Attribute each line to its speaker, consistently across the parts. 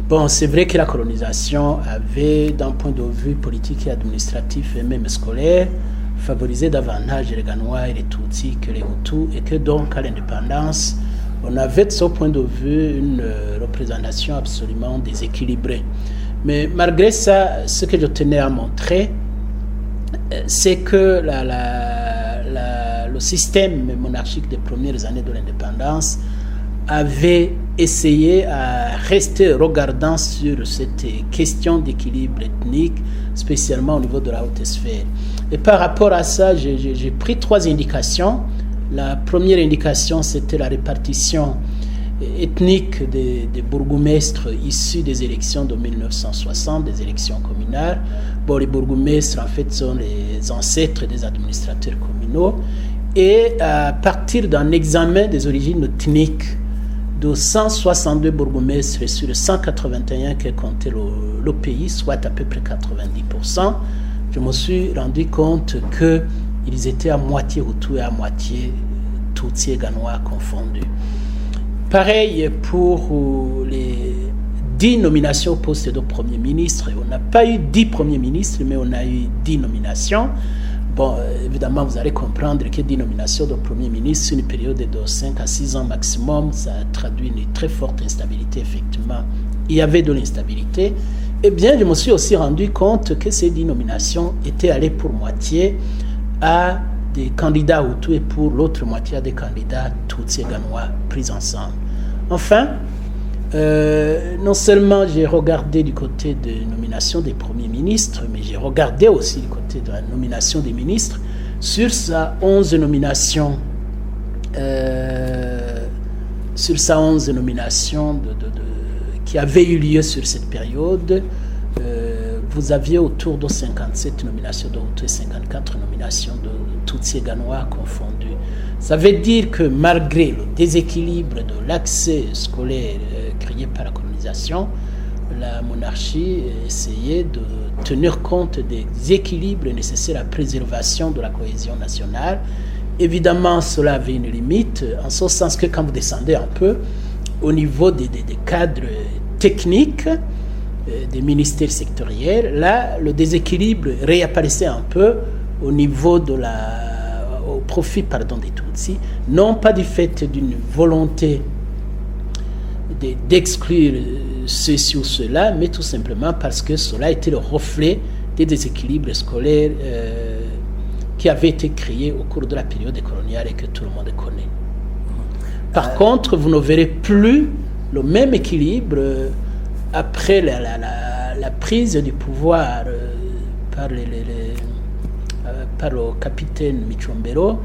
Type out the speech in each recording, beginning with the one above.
Speaker 1: Bon, c'est vrai que la colonisation avait, d'un point de vue politique et administratif et même scolaire, favorisé davantage les Ganois et les Tutsis que les Hutus, et que donc à l'indépendance, on avait de ce point de vue une représentation absolument déséquilibrée. Mais malgré ça, ce que je tenais à montrer, c'est que le système monarchique des premières années de l'indépendance avait essayé à rester regardant sur cette question d'équilibre ethnique, spécialement au niveau de la haute sphère. Et par rapport à ça, j'ai pris 3 indications. La première indication, c'était la répartition ethnique des bourgmestres issus des élections de 1960, des élections communales. Bon, les bourgmestres, en fait, sont les ancêtres des administrateurs communaux. Et à partir d'un examen des origines ethniques de 162 bourgmestres sur 181 que comptait le pays, soit à peu près 90%, je me suis rendu compte qu'ils étaient à moitié Hutus et à moitié Tutsis et Ganois confondus. Pareil pour les 10 nominations au poste de Premier ministre. On n'a pas eu 10 Premiers ministres, mais on a eu 10 nominations. Bon, évidemment, vous allez comprendre que 10 nominations de Premier ministre sur une période de 5 à 6 ans maximum, ça traduit une très forte instabilité, effectivement. Il y avait de l'instabilité. Eh bien, je me suis aussi rendu compte que ces 10 nominations étaient allées pour moitié à des candidats Hutus et pour l'autre moitié à des candidats Tutsis et Ganois pris ensemble. Enfin, non seulement j'ai regardé du côté de nomination des premiers ministres, mais j'ai regardé aussi du côté de la nomination des ministres. Sur sa 11 nominations, qui avaient eu lieu sur cette période, vous aviez autour de 57 nominations de Hutus et 54 nominations de Tutsis et Ganois confondus. Ça veut dire que malgré le déséquilibre de l'accès scolaire créé par la colonisation, la monarchie essayait de tenir compte des équilibres nécessaires à la préservation de la cohésion nationale. Évidemment, cela avait une limite, en ce sens que quand vous descendez un peu au niveau des cadres techniques, des ministères sectoriels, là, le déséquilibre réapparaissait un peu au niveau au profit des Tutsis, non pas du fait d'une volonté d'exclure ceci ou cela, mais tout simplement parce que cela était le reflet des déséquilibres scolaires qui avaient été créés au cours de la période coloniale et que tout le monde connaît. Par contre, vous ne verrez plus le même équilibre après la prise du pouvoir par le capitaine Michombero,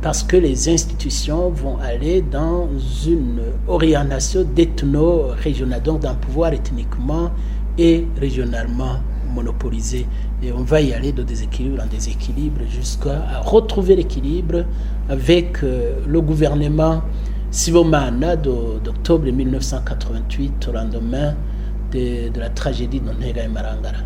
Speaker 1: parce que les institutions vont aller dans une orientation d'ethno-régionale, donc d'un pouvoir ethniquement et régionalement monopolisé. Et on va y aller de déséquilibre en déséquilibre jusqu'à retrouver l'équilibre avec le gouvernement Sibomana d'octobre 1988, au lendemain de la tragédie de Ntega et Marangara.